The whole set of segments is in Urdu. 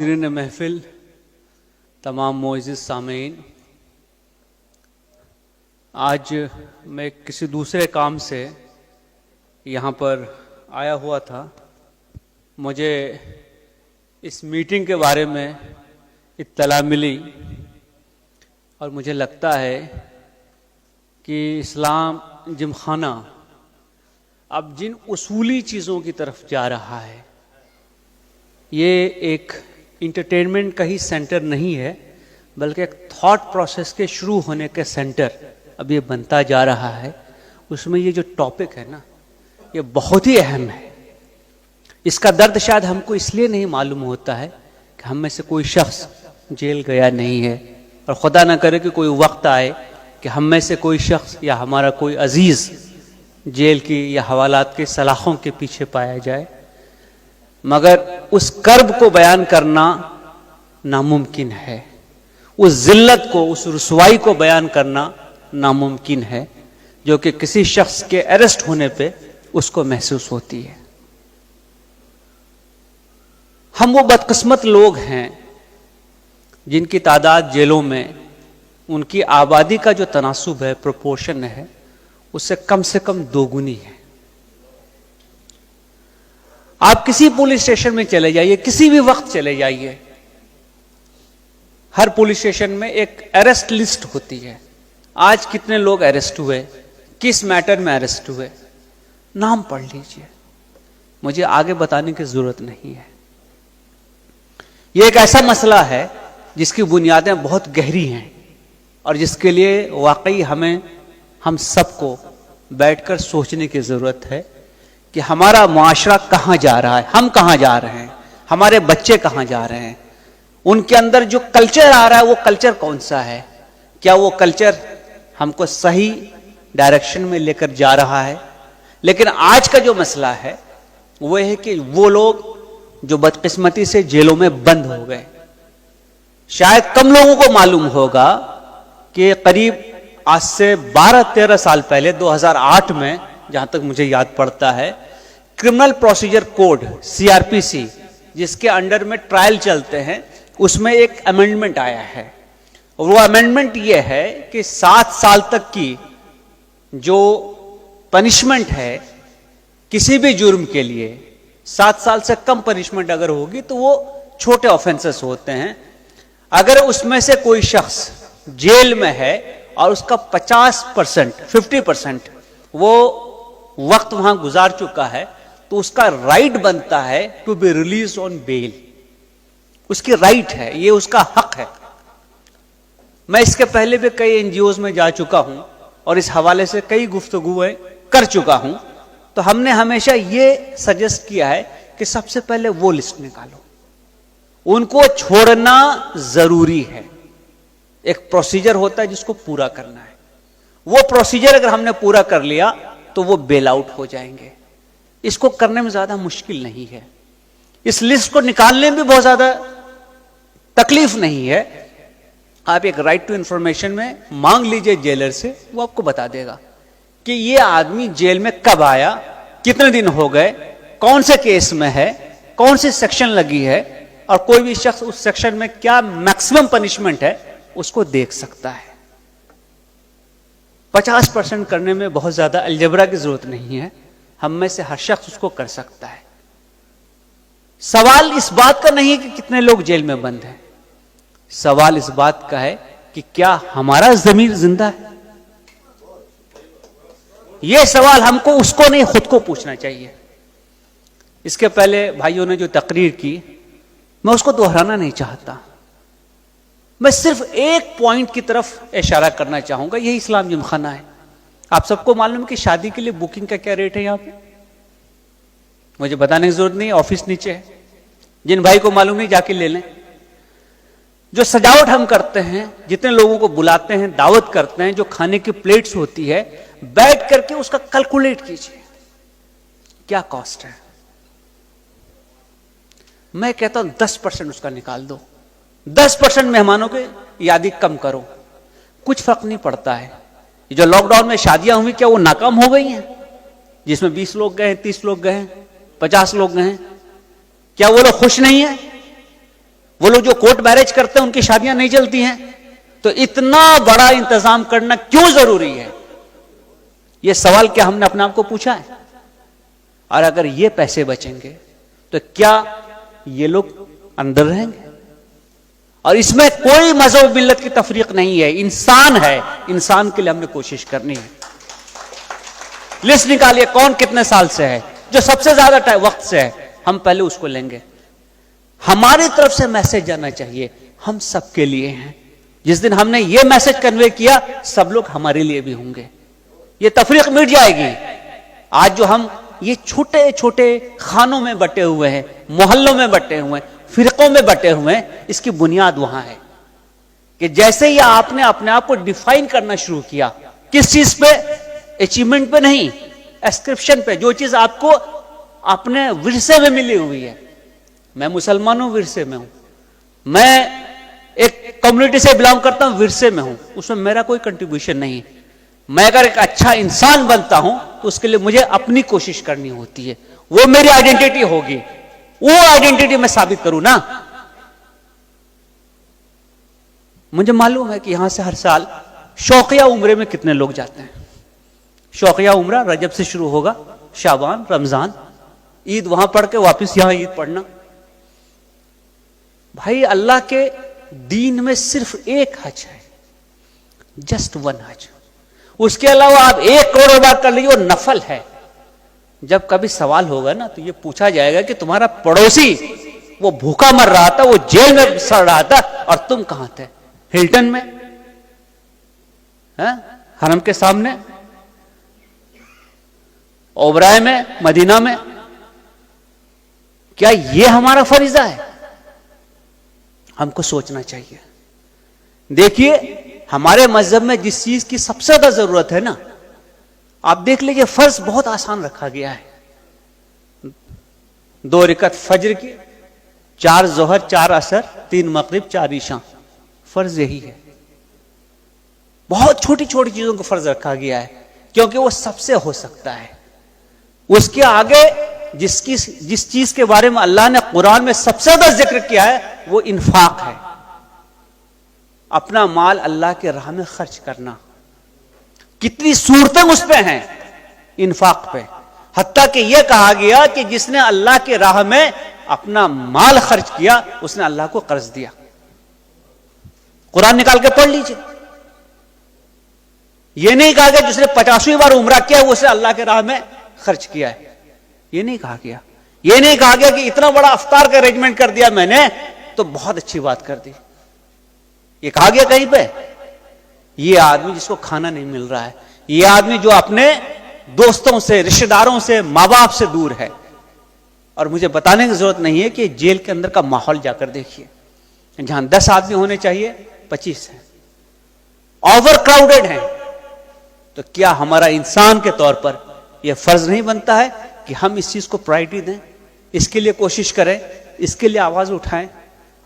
حاضرین محفل، تمام معزز سامعین، آج میں کسی دوسرے کام سے یہاں پر آیا ہوا تھا۔ مجھے اس میٹنگ کے بارے میں اطلاع ملی اور مجھے لگتا ہے کہ اسلام جم خانہ اب جن اصولی چیزوں کی طرف جا رہا ہے، یہ ایک انٹرٹینمنٹ کا ہی سینٹر نہیں ہے، بلکہ ایک تھاٹ پروسیس کے شروع ہونے کے سینٹر اب یہ بنتا جا رہا ہے۔ اس میں یہ جو ٹاپک ہے نا، یہ بہت ہی اہم ہے۔ اس کا درد شاید ہم کو اس لیے نہیں معلوم ہوتا ہے کہ ہم میں سے کوئی شخص جیل گیا نہیں ہے، اور خدا نہ کرے کہ کوئی وقت آئے کہ ہم میں سے کوئی شخص یا ہمارا کوئی عزیز جیل کی یا حوالات کے سلاخوں کے پیچھے پایا جائے، مگر اس کرب کو بیان کرنا ناممکن ہے، اس ذلت کو، اس رسوائی کو بیان کرنا ناممکن ہے جو کہ کسی شخص کے اریسٹ ہونے پہ اس کو محسوس ہوتی ہے۔ ہم وہ بدقسمت لوگ ہیں جن کی تعداد جیلوں میں ان کی آبادی کا جو تناسب ہے، پروپورشن ہے، اس سے کم دوگنی ہے۔ آپ کسی پولیس اسٹیشن میں چلے جائیے، کسی بھی وقت چلے جائیے، ہر پولیس اسٹیشن میں ایک اریسٹ لسٹ ہوتی ہے۔ آج کتنے لوگ اریسٹ ہوئے، کس میٹر میں اریسٹ ہوئے، نام پڑھ لیجئے، مجھے آگے بتانے کی ضرورت نہیں ہے۔ یہ ایک ایسا مسئلہ ہے جس کی بنیادیں بہت گہری ہیں، اور جس کے لیے واقعی ہم سب کو بیٹھ کر سوچنے کی ضرورت ہے کہ ہمارا معاشرہ کہاں جا رہا ہے، ہم کہاں جا رہے ہیں، ہمارے بچے کہاں جا رہے ہیں، ان کے اندر جو کلچر آ رہا ہے وہ کلچر کون سا ہے، کیا وہ کلچر ہم کو صحیح ڈائریکشن میں لے کر جا رہا ہے۔ لیکن آج کا جو مسئلہ ہے وہ ہے کہ وہ لوگ جو بدقسمتی سے جیلوں میں بند ہو گئے، شاید کم لوگوں کو معلوم ہوگا کہ قریب آج سے 12-13 سال پہلے 2008 میں، جہاں تک مجھے یاد پڑتا ہے، کرمنل پروسیجر کوڈ CRPC جس کے انڈر میں ٹرائل چلتے ہیں، اس میں ایک امینڈمنٹ آیا ہے۔ وہ امینڈمنٹ یہ ہے کہ 7 سال تک کی جو پنشمنٹ ہے کسی بھی جرم کے لیے، 7 سال سے کم پنشمنٹ اگر ہوگی تو وہ چھوٹے آفینسز ہوتے ہیں۔ اگر اس میں سے کوئی شخص جیل میں ہے اور اس کا 50% وہ وقت وہاں گزار چکا ہے، تو اس کا رائٹ بنتا ہے ٹو بی ریلیز آن بیل۔ اس کی رائٹ ہے، یہ اس کا حق ہے۔ میں اس کے پہلے بھی کئی NGOs میں جا چکا ہوں اور اس حوالے سے کئی گفتگویں کر چکا ہوں، تو ہم نے ہمیشہ یہ سجیسٹ کیا ہے کہ سب سے پہلے وہ لسٹ نکالو، ان کو چھوڑنا ضروری ہے۔ ایک پروسیجر ہوتا ہے جس کو پورا کرنا ہے، وہ پروسیجر اگر ہم نے پورا کر لیا تو وہ بیل آؤٹ ہو جائیں گے۔ اس کو کرنے میں زیادہ مشکل نہیں ہے، اس لسٹ کو نکالنے میں بہت زیادہ تکلیف نہیں ہے۔ آپ ایک رائٹ ٹو انفارمیشن میں مانگ لیجئے جیلر سے، وہ آپ کو بتا دے گا کہ یہ آدمی جیل میں کب آیا، کتنے دن ہو گئے، کون سے کیس میں ہے، کون سی سیکشن لگی ہے، اور کوئی بھی شخص اس سیکشن میں کیا میکسیمم پنشمنٹ ہے اس کو دیکھ سکتا ہے۔ 50% کرنے میں بہت زیادہ الجبرا کی ضرورت نہیں ہے، ہم میں سے ہر شخص اس کو کر سکتا ہے۔ سوال اس بات کا نہیں کہ کتنے لوگ جیل میں بند ہیں، سوال اس بات کا ہے کہ کیا ہمارا ضمیر زندہ ہے۔ یہ سوال ہم کو اس کو نہیں، خود کو پوچھنا چاہیے۔ اس کے پہلے بھائیوں نے جو تقریر کی، میں اس کو دہرانا نہیں چاہتا، میں صرف ایک پوائنٹ کی طرف اشارہ کرنا چاہوں گا، یہی اسلام جم خانہ ہے۔ آپ سب کو معلوم ہے کہ شادی کے لیے بکنگ کا کیا ریٹ ہے یہاں پہ، مجھے بتانے کی ضرورت نہیں، آفس نیچے ہے، جن بھائی کو معلوم نہیں جا کے لے لیں۔ جو سجاوٹ ہم کرتے ہیں، جتنے لوگوں کو بلاتے ہیں، دعوت کرتے ہیں، جو کھانے کی پلیٹس ہوتی ہے، بیٹھ کر کے اس کا کیلکولیٹ کیجیے کیا کاسٹ ہے۔ میں کہتا ہوں 10% اس کا نکال دو، 10% مہمانوں کے یادی کم کرو، کچھ فرق نہیں پڑتا ہے۔ جو لاک ڈاؤن میں شادیاں ہوئی، کیا وہ ناکام ہو گئی ہیں؟ جس میں 20 لوگ گئے، 30 لوگ گئے، 50 لوگ گئے، کیا وہ لوگ خوش نہیں ہیں؟ وہ لوگ جو کورٹ میرج کرتے ہیں ان کی شادیاں نہیں چلتی ہیں. تو اتنا بڑا انتظام کرنا کیوں ضروری ہے؟ یہ سوال کیا ہم نے اپنے آپ کو پوچھا ہے؟ اور اگر یہ پیسے بچیں گے تو کیا یہ لوگ اندر رہیں گے؟ اور اس میں کوئی مذہب ملت کی تفریق نہیں ہے، انسان ہے، انسان کے لیے ہم نے کوشش کرنی ہے. لسٹ نکالیے کون کتنے سال سے ہے، جو سب سے زیادہ وقت سے ہے، ہم پہلے اس کو لیں گے. ہماری طرف سے میسج جانا چاہیے، ہم سب کے لیے ہیں. جس دن ہم نے یہ میسج کنوے کیا، سب لوگ ہمارے لیے بھی ہوں گے. یہ تفریق مٹ جائے گی. آج جو ہم یہ چھوٹے چھوٹے خانوں میں بٹے ہوئے ہیں، محلوں میں بٹے ہوئے ہیں، فرقوں میں بٹے ہوئے ہیں، اس کی بنیاد وہاں ہے کہ جیسے ہی آپ نے اپنے آپ کو ڈیفائن کرنا شروع کیا، کس چیز پہ؟ اچیومنٹ پہ نہیں، اسکرپشن پہ. جو چیز آپ کو اپنے ورثے میں ملی ہوئی ہے. میں مسلمان ہوں، ورثے میں ہوں. میں ایک کمیونٹی سے بلانگ کرتا ہوں، ورثے میں ہوں. اس میں میرا کوئی کنٹریبیوشن نہیں. میں اگر ایک اچھا انسان بنتا ہوں تو اس کے لیے مجھے اپنی کوشش کرنی ہوتی ہے. وہ میری آئیڈینٹی ہوگی، وہ آئیڈینٹی میں ثابت کروں نا. مجھے معلوم ہے کہ یہاں سے ہر سال شوقیہ عمرے میں کتنے لوگ جاتے ہیں. شوقیہ عمرہ رجب سے شروع ہوگا، شعبان، رمضان، عید وہاں پڑھ کے واپس یہاں عید پڑھنا. بھائی اللہ کے دین میں صرف ایک حج ہے، جسٹ ون حج. اس کے علاوہ آپ 1 کروڑ بات کر لیجیے، وہ نفل ہے. جب کبھی سوال ہوگا نا تو یہ پوچھا جائے گا کہ تمہارا پڑوسی وہ بھوکا مر رہا تھا، وہ جیل میں سڑ رہا تھا، اور تم کہاں تھے؟ ہلٹن میں، حرم کے سامنے، اوبرائے میں، مدینہ میں. کیا یہ ہمارا فریضہ ہے؟ ہم کو سوچنا چاہیے. دیکھیے ہمارے مذہب میں جس چیز کی سب سے زیادہ ضرورت ہے نا، آپ دیکھ لیجئے، فرض بہت آسان رکھا گیا ہے. 2 رکعت فجر کی، 4 ظہر، 4 عصر، 3 مغرب، 4 عشاء. فرض یہی ہے. بہت چھوٹی چھوٹی چیزوں کو فرض رکھا گیا ہے کیونکہ وہ سب سے ہو سکتا ہے. اس کے آگے جس چیز کے بارے میں اللہ نے قرآن میں سب سے زیادہ ذکر کیا ہے وہ انفاق ہے. اپنا مال اللہ کے راہ میں خرچ کرنا. کتنی صورتیں اس پہ ہیں انفاق پہ. حتیٰ کہ یہ کہا گیا کہ جس نے اللہ کے راہ میں اپنا مال خرچ کیا اس نے اللہ کو قرض دیا. قرآن نکال کے پڑھ لیجئے. یہ نہیں کہا گیا جس نے 50ویں بار عمرہ کیا وہ اسے اللہ کے راہ میں خرچ کیا ہے. یہ نہیں کہا گیا. یہ نہیں کہا گیا کہ اتنا بڑا افطار کا ارینجمنٹ کر دیا میں نے تو بہت اچھی بات کر دی. یہ کہا گیا کہیں پہ؟ یہ آدمی جس کو کھانا نہیں مل رہا ہے، یہ آدمی جو اپنے دوستوں سے، رشتہ داروں سے، ماں باپ سے دور ہے. اور مجھے بتانے کی ضرورت نہیں ہے کہ جیل کے اندر کا ماحول جا کر دیکھیے. جہاں 10 آدمی ہونے چاہیے 25 ہیں، اوور کراؤڈڈ ہیں. تو کیا ہمارا انسان کے طور پر یہ فرض نہیں بنتا ہے کہ ہم اس چیز کو پرائرٹی دیں، اس کے لیے کوشش کریں، اس کے لیے آواز اٹھائیں؟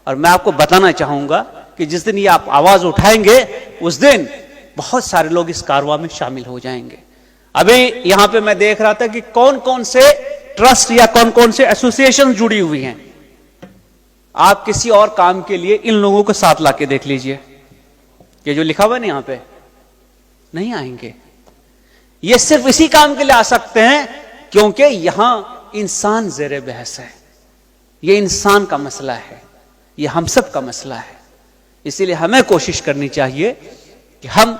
اور میں آپ کو بتانا چاہوں گا کہ جس دن یہ آپ آواز اٹھائیں گے اس دن بہت سارے لوگ اس کارواں میں شامل ہو جائیں گے. ابھی یہاں پہ میں دیکھ رہا تھا کہ کون کون سے ٹرسٹ یا کون کون سے ایسوسیشن جڑی ہوئی ہیں. آپ کسی اور کام کے لیے ان لوگوں کو ساتھ لا کے دیکھ لیجئے. یہ جو لکھا ہوا ہے نا یہاں پہ، نہیں آئیں گے. یہ صرف اسی کام کے لیے آ سکتے ہیں کیونکہ یہاں انسان زیر بحث ہے. یہ انسان کا مسئلہ ہے، یہ ہم سب کا مسئلہ ہے. اسی لیے ہمیں کوشش کرنی چاہیے کہ ہم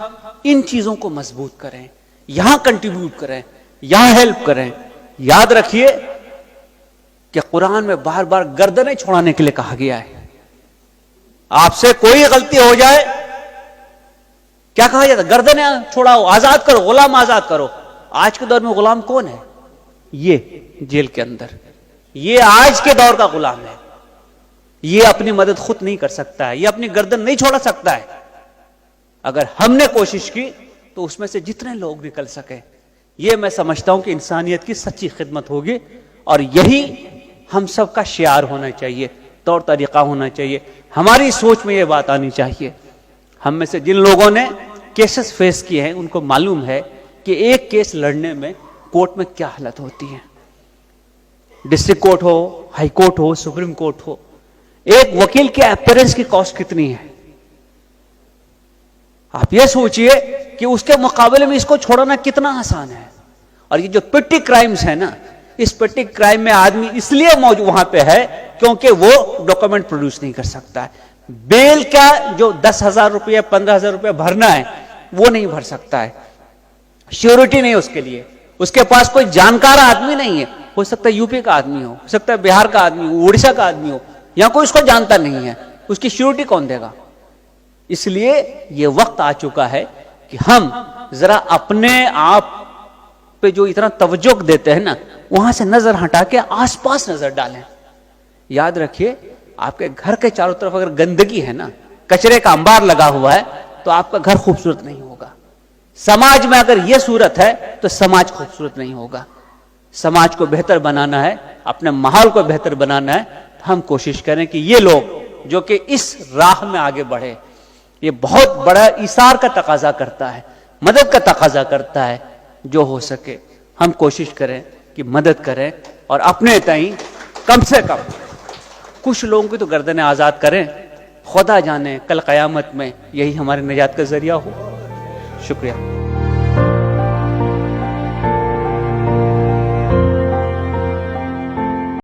ان چیزوں کو مضبوط کریں، یہاں کنٹریبیوٹ کریں، یہاں ہیلپ کریں. یاد رکھیے کہ قرآن میں بار بار گردنیں چھوڑانے کے لیے کہا گیا ہے. آپ سے کوئی غلطی ہو جائے کیا کہا جاتا ہے؟ گردنیں چھوڑاؤ، آزاد کرو، غلام آزاد کرو. آج کے دور میں غلام کون ہے؟ یہ جیل کے اندر، یہ آج کے دور کا غلام ہے. یہ اپنی مدد خود نہیں کر سکتا ہے، یہ اپنی گردن نہیں چھوڑا سکتا ہے. اگر ہم نے کوشش کی تو اس میں سے جتنے لوگ نکل سکے، یہ میں سمجھتا ہوں کہ انسانیت کی سچی خدمت ہوگی. اور یہی ہم سب کا شعار ہونا چاہیے، طور طریقہ ہونا چاہیے. ہماری سوچ میں یہ بات آنی چاہیے. ہم میں سے جن لوگوں نے کیسز فیس کیے ہیں ان کو معلوم ہے کہ ایک کیس لڑنے میں کورٹ میں کیا حالت ہوتی ہے. ڈسٹرکٹ کورٹ ہو، ہائی کورٹ ہو، سپریم کورٹ ہو، ایک وکیل کے اپیرنس کی کاسٹ کتنی ہے؟ آپ یہ سوچئے کہ اس کے مقابلے میں اس کو چھوڑنا کتنا آسان ہے. اور یہ جو پیٹی کرائمز ہے نا، اس پیٹی کرائم میں آدمی اس لیے موجود وہاں پہ ہے کیونکہ وہ ڈاکومنٹ پروڈیوس نہیں کر سکتا ہے. بیل کا جو 10,000 روپیہ 15,000 روپیہ بھرنا ہے وہ نہیں بھر سکتا ہے، شیورٹی نہیں اس کے لیے، اس کے پاس کوئی جانکار آدمی نہیں ہے. ہو سکتا ہے یو پی کا آدمی ہو سکتا ہے بہار کا آدمی ہو، اڑیسہ کا آدمی ہو، یا کوئی اس کو جانتا نہیں ہے، اس کی شیورٹی کون دے گا؟ اس لیے یہ وقت آ چکا ہے کہ ہم ذرا اپنے آپ پہ جو اتنا توجہ دیتے ہیں نا، وہاں سے نظر ہٹا کے آس پاس نظر ڈالیں. یاد رکھیے، آپ کے گھر کے چاروں طرف اگر گندگی ہے نا، کچرے کا انبار لگا ہوا ہے، تو آپ کا گھر خوبصورت نہیں ہوگا. سماج میں اگر یہ صورت ہے تو سماج خوبصورت نہیں ہوگا. سماج کو بہتر بنانا ہے، اپنے ماحول کو بہتر بنانا ہے، ہم کوشش کریں کہ یہ لوگ جو کہ اس راہ میں آگے بڑھے، یہ بہت بڑا ایثار کا تقاضا کرتا ہے، مدد کا تقاضا کرتا ہے. جو ہو سکے ہم کوشش کریں کہ مدد کریں، اور اپنے تئیں کم سے کم کچھ لوگوں کی تو گردنیں آزاد کریں. خدا جانے کل قیامت میں یہی ہمارے نجات کا ذریعہ ہو. شکریہ.